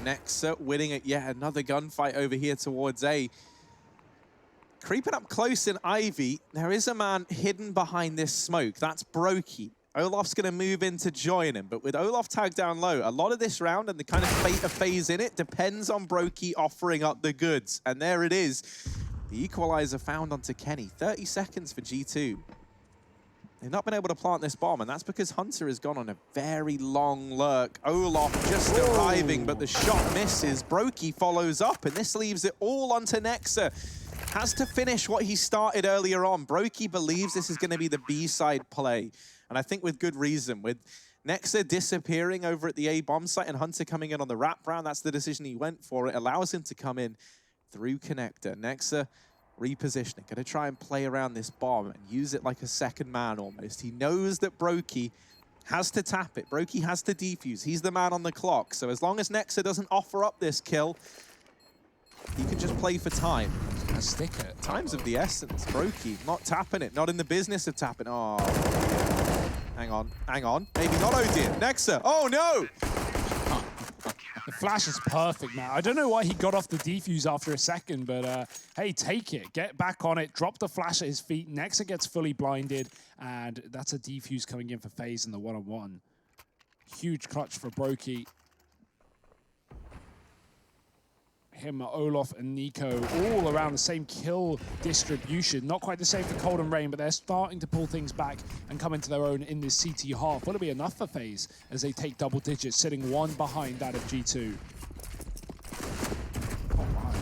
Nexa winning at yet another gunfight over here towards A. Creeping up close in Ivy, there is a man hidden behind this smoke. That's Brokey. Olaf's going to move in to join him, but with Olaf tagged down low, a lot of this round and the kind of fate of FaZe in it depends on Brokey offering up the goods. And there it is. The equalizer found onto Kenny. 30 seconds for G2. They've not been able to plant this bomb, and that's because Hunter has gone on a very long lurk. Olaf just arriving, but the shot misses. Brokey follows up, and this leaves it all onto Nexa. Has to finish what he started earlier on. Brokey believes this is going to be the B-side play, and I think with good reason. With Nexa disappearing over at the A bomb site and Hunter coming in on the wraparound, that's the decision he went for. It allows him to come in through connector. Nexa repositioning, going to try and play around this bomb and use it like a second man almost. He knows that Brokey has to tap it. Brokey has to defuse. He's the man on the clock. So as long as Nexa doesn't offer up this kill, he can just play for time. A sticker. Time's of the essence. Brokey not tapping it, not in the business of tapping. Oh, Hang on. Maybe not. Oh dear. Nexa. Oh no! The flash is perfect, man. I don't know why he got off the defuse after a second, but hey, take it. Get back on it. Drop the flash at his feet. Nexa gets fully blinded, and that's a defuse coming in for FaZe in the one-on-one. Huge clutch for Brokey. Him, Olaf, and Nico all around the same kill distribution. Not quite the same for Cold and Rain, but they're starting to pull things back and come into their own in this CT half. Will it be enough for FaZe as they take double digits, sitting one behind that of G2? Oh my.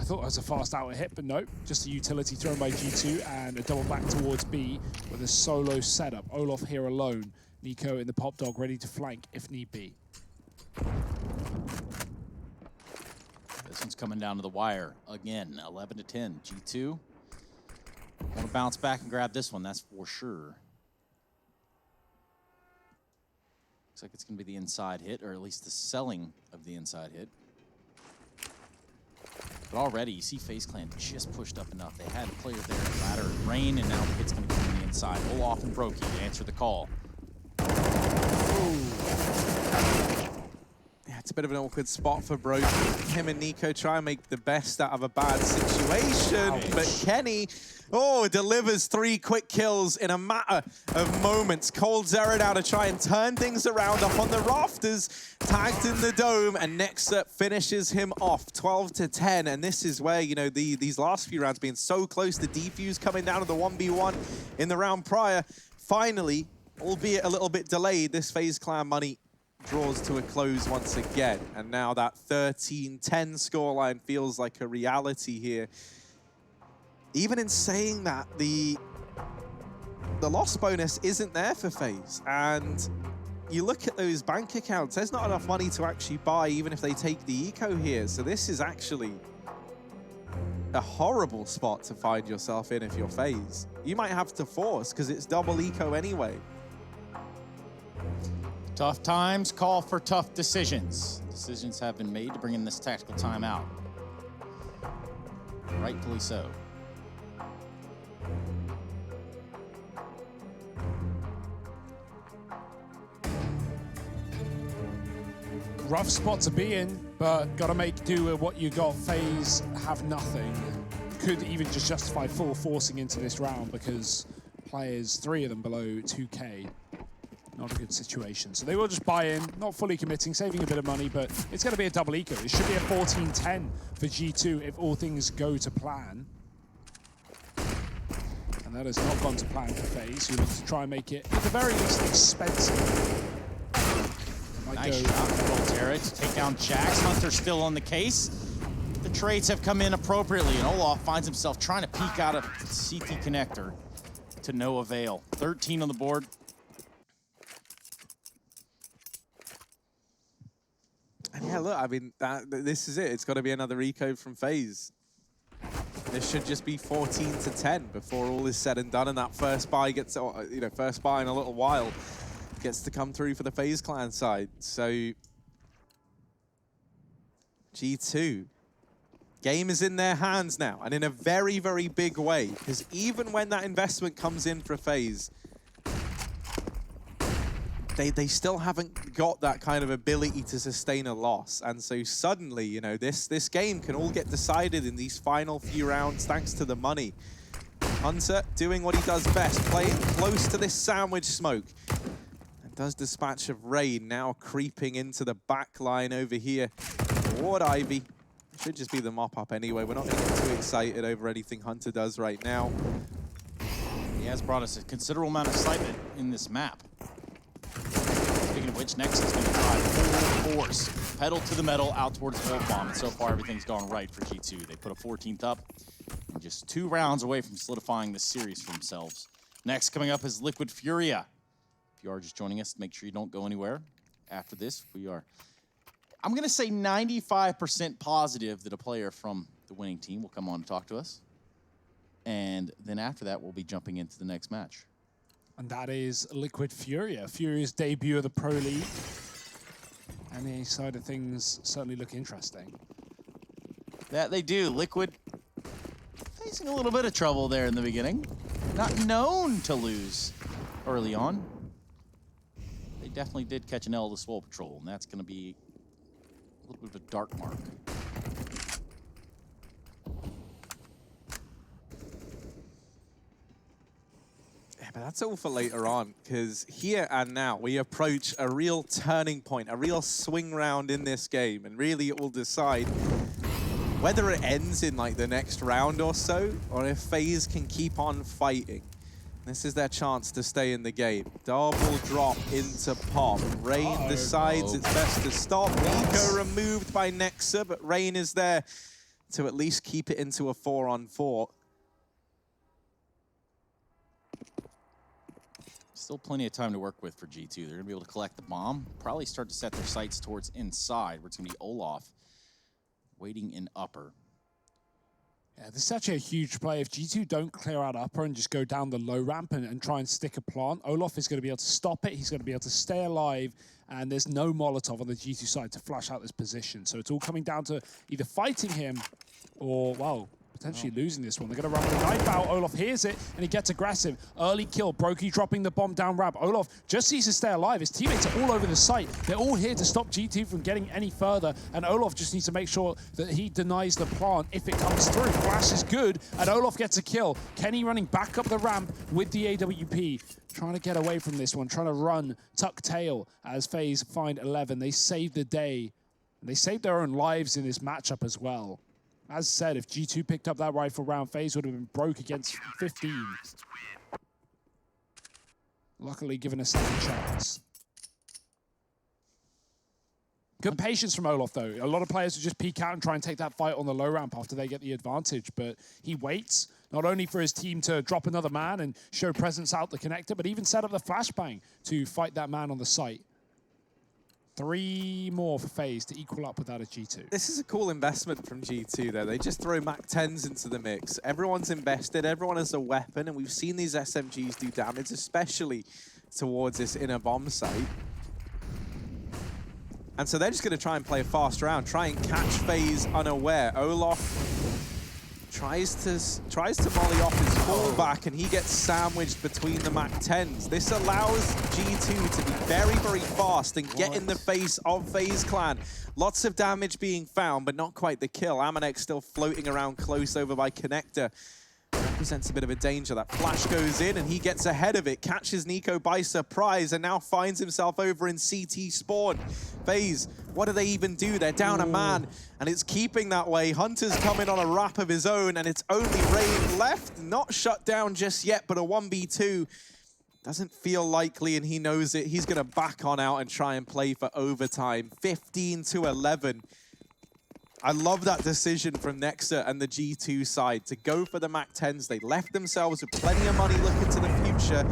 I thought it was a fast out hit, but nope. Just a utility thrown by G2 and a double back towards B with a solo setup. Olaf here alone. Nico in the pop dog ready to flank if need be. This one's coming down to the wire again, 11 to 10. G2 want to bounce back and grab this one, that's for sure. Looks like it's going to be the inside hit, or at least the selling of the inside hit. But already, you see FaZe Clan just pushed up enough. They had players there, Ladder and Rain, and now the hit's going to come from the inside. Olaf and Brokey to answer the call. It's a bit of an awkward spot for Brokey. Him and Nico try and make the best out of a bad situation, but Kenny, delivers 3 quick kills in a matter of moments. Cold Zero now to try and turn things around up on the rafters, tagged in the dome, and Nexa finishes him off 12 to 10. And this is where, you know, these last few rounds being so close, the defuse coming down to the 1v1 in the round prior. Finally, albeit a little bit delayed, this FaZe Clan money draws to a close once again, and now that 13-10 scoreline feels like a reality here. Even in saying that, the loss bonus isn't there for FaZe, and you look at those bank accounts, there's not enough money to actually buy even if they take the eco here, so this is actually a horrible spot to find yourself in if you're FaZe. You might have to force, because it's double eco anyway. Tough times call for tough decisions. Decisions have been made to bring in this tactical timeout. Rightfully so. Rough spot to be in, but gotta make do with what you got. FaZe have nothing. Could even just justify full forcing into this round because players, 3 of them below 2K. Not a good situation. So they will just buy in, not fully committing, saving a bit of money, but it's going to be a double eco. It should be a 14-10 for G2 if all things go to plan. And that has not gone to plan for FaZe, who looks to try and make it, at the very least, expensive. Nice shot from Volterra to take down Jax. Hunter still on the case. The trades have come in appropriately, and Olaf finds himself trying to peek out of CT connector to no avail. 13 on the board. And yeah, look, I mean, this is it. It's got to be another eco from FaZe. This should just be 14 to 10 before all is said and done, and that first buy gets, first buy in a little while gets to come through for the FaZe Clan side. So G2, game is in their hands now, and in a very, very big way, because even when that investment comes in for FaZe, they still haven't got that kind of ability to sustain a loss. And so suddenly, you know, this game can all get decided in these final few rounds thanks to the money. Hunter doing what he does best, playing close to this sandwich smoke. And does dispatch of Rain, now creeping into the back line over here toward Ivy. Should just be the mop-up anyway. We're not going to get too excited over anything Hunter does right now. He has brought us a considerable amount of excitement in this map. Speaking of which, Nexa is going to try full force, pedal to the metal out towards the Old Bomb, and so far everything's gone right for G2. They put a 14th up, and just 2 rounds away from solidifying this series for themselves. Next coming up is Liquid Furia. If you are just joining us, make sure you don't go anywhere. After this, we are, I'm going to say 95% positive that a player from the winning team will come on and talk to us. And then after that, we'll be jumping into the next match. And that is Liquid Furia. Furia's debut of the Pro League. And the side of things certainly look interesting. That they do. Liquid facing a little bit of trouble there in the beginning. Not known to lose early on. They definitely did catch an L to Swole Patrol, and that's going to be a little bit of a dark mark. Yeah, but that's all for later on, because here and now we approach a real turning point, a real swing round in this game, and really it will decide whether it ends in like the next round or so, or if FaZe can keep on fighting. This is their chance to stay in the game. Double drop into Pop. Rain decides it's best to stop. Nico removed by Nexa, but Rain is there to at least keep it into a 4-on-4. Still plenty of time to work with for G2. They're going to be able to collect the bomb, probably start to set their sights towards inside, where it's going to be Olaf waiting in upper. Yeah, this is such a huge play. If G2 don't clear out upper and just go down the low ramp and try and stick a plant, Olaf is going to be able to stop it. He's going to be able to stay alive, and there's no Molotov on the G2 side to flash out this position. So it's all coming down to either fighting him or, well, potentially losing this one. They're going to run the knife out. Olaf hears it, and he gets aggressive. Early kill. Brokey dropping the bomb down ramp. Olaf just needs to stay alive. His teammates are all over the site. They're all here to stop G2 from getting any further, and Olaf just needs to make sure that he denies the plant if it comes through. Flash is good, and Olaf gets a kill. Kenny running back up the ramp with the AWP, trying to get away from this one, trying to run, tuck tail as FaZe find 11. They saved the day, and they saved their own lives in this matchup as well. As said, if G2 picked up that rifle round, FaZe would have been broke against 15. Luckily, given a second chance. Good patience from Olaf, though. A lot of players would just peek out and try and take that fight on the low ramp after they get the advantage, but he waits, not only for his team to drop another man and show presence out the connector, but even set up the flashbang to fight that man on the site. 3 more for FaZe to equal up with that at G2. This is a cool investment from G2 though. They just throw MAC-10s into the mix. Everyone's invested, everyone has a weapon, and we've seen these SMGs do damage, especially towards this inner bomb site. And so they're just going to try and play a fast round, try and catch FaZe unaware. Olaf tries to molly off his fallback, and he gets sandwiched between the MAC-10s. This allows G2 to be very, very fast and get in the face of FaZe Clan. Lots of damage being found, but not quite the kill. Amanek still floating around close over by Connector. Represents a bit of a danger. That flash goes in, and he gets ahead of it, catches Nico by surprise, and now finds himself over in CT spawn. FaZe, what do they even do? They're down a man, and it's keeping that way. Hunter's coming on a wrap of his own, and it's only Rain left. Not shut down just yet, but a 1v2 doesn't feel likely, and he knows it. He's going to back on out and try and play for overtime. 15-11. I love that decision from Nexa and the G2 side to go for the MAC-10s. They left themselves with plenty of money looking to the future.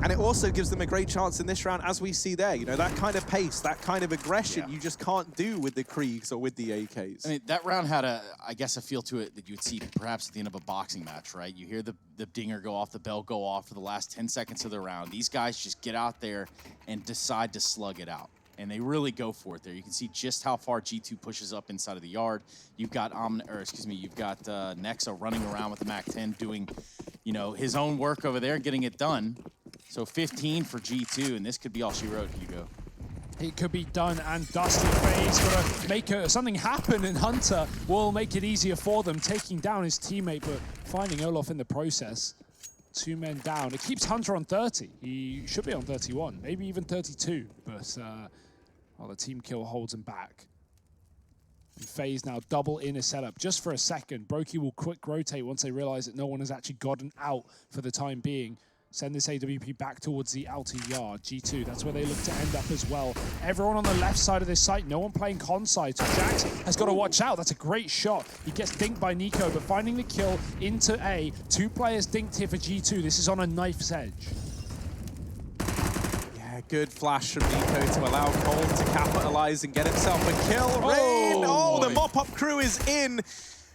And it also gives them a great chance in this round, as we see there. You know, that kind of pace, that kind of aggression, you just can't do with the Kriegs or with the AKs. I mean, that round had I guess, a feel to it that you would see perhaps at the end of a boxing match, right? You hear the dinger go off, the bell go off for the last 10 seconds of the round. These guys just get out there and decide to slug it out. And they really go for it there. You can see just how far G2 pushes up inside of the yard. You've got Nexa running around with the MAC-10 doing, you know, his own work over there, getting it done. So 15 for G2, and this could be all she wrote, Hugo. It could be done and dusted. FaZe gotta make something happen, and Hunter will make it easier for them, taking down his teammate, but finding Olaf in the process. 2 men down. It keeps Hunter on 30. He should be on 31, maybe even 32, but well, the team kill holds him back. And FaZe now double in a setup just for a second. Brokey will quick rotate once they realize that no one has actually gotten out for the time being. Send this AWP back towards the outer yard. G2, that's where they look to end up as well. Everyone on the left side of this site, no one playing con side. So Jax has got to watch out. That's a great shot. He gets dinked by Nico, but finding the kill into A. 2 players dinked here for G2. This is on a knife's edge. Yeah, good flash from Nico to allow Cole to capitalize and get himself a kill. Rain! Oh, the mop-up crew is in.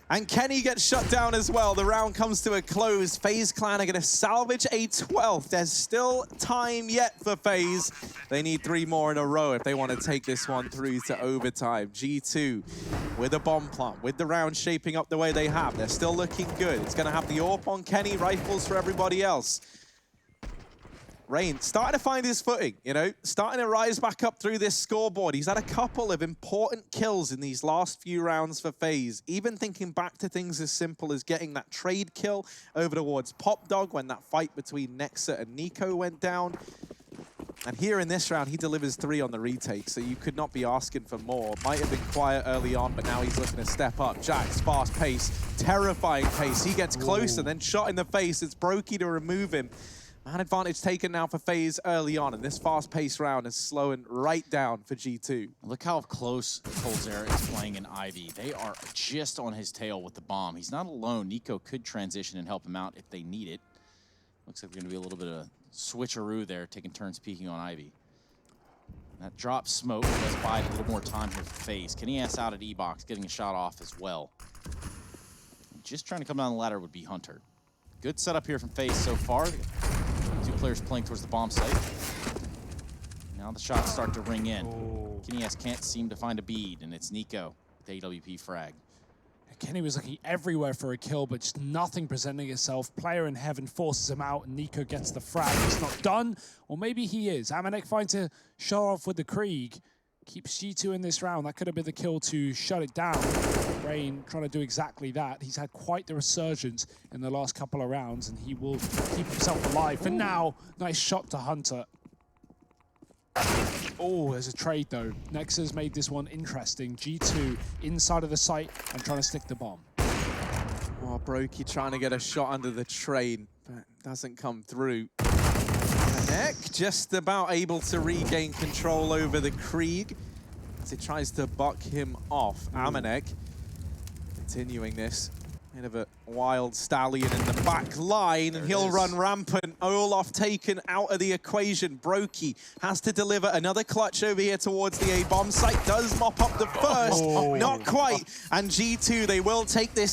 And Kenny gets shut down as well. The round comes to a close. FaZe Clan are going to salvage a 12th. There's still time yet for FaZe. They need 3 more in a row if they want to take this one through to overtime. G2 with a bomb plant, with the round shaping up the way they have. They're still looking good. It's going to have the AWP on Kenny, rifles for everybody else. Rain starting to find his footing, you know, starting to rise back up through this scoreboard. He's had a couple of important kills in these last few rounds for FaZe. Even thinking back to things as simple as getting that trade kill over towards Pop Dog when that fight between Nexa and Nico went down. And here in this round, he delivers 3 on the retake, so you could not be asking for more. Might have been quiet early on, but now he's looking to step up. Jax, fast pace, terrifying pace. He gets close and then shot in the face. It's Brokey to remove him. Man advantage taken now for FaZe early on, and this fast-paced round is slowing right down for G2. Look how close Colzera is playing in Ivy. They are just on his tail with the bomb. He's not alone. Nico could transition and help him out if they need it. Looks like we're going to be a little bit of a switcheroo there, taking turns peeking on Ivy. That drop smoke does buy a little more time here for FaZe. Kenny-S out at E-Box, getting a shot off as well. Just trying to come down the ladder would be Hunter. Good setup here from FaZe so far. 2 players playing towards the bomb site. Now the shots start to ring in. Kenny-S can't seem to find a bead, and it's Nico with the AWP frag. Kenny was looking everywhere for a kill, but just nothing presenting itself. Player in heaven forces him out, and Nico gets the frag. It's not done, or maybe he is. Amanek finds a show off with the Krieg. Keeps G2 in this round. That could have been the kill to shut it down. Rain trying to do exactly that. He's had quite the resurgence in the last couple of rounds, and he will keep himself alive. For now, nice shot to Hunter. Oh, there's a trade though. Nexa's made this one interesting. G2 inside of the site and trying to stick the bomb. Oh, Brokey trying to get a shot under the train, but doesn't come through. Neck just about able to regain control over the Krieg as he tries to buck him off. Amanek continuing this. Bit of a wild stallion in the back line, and he'll run rampant. Olaf taken out of the equation. Brokey has to deliver another clutch over here towards the A-bomb site. Does mop up the first, not quite. And G2, they will take this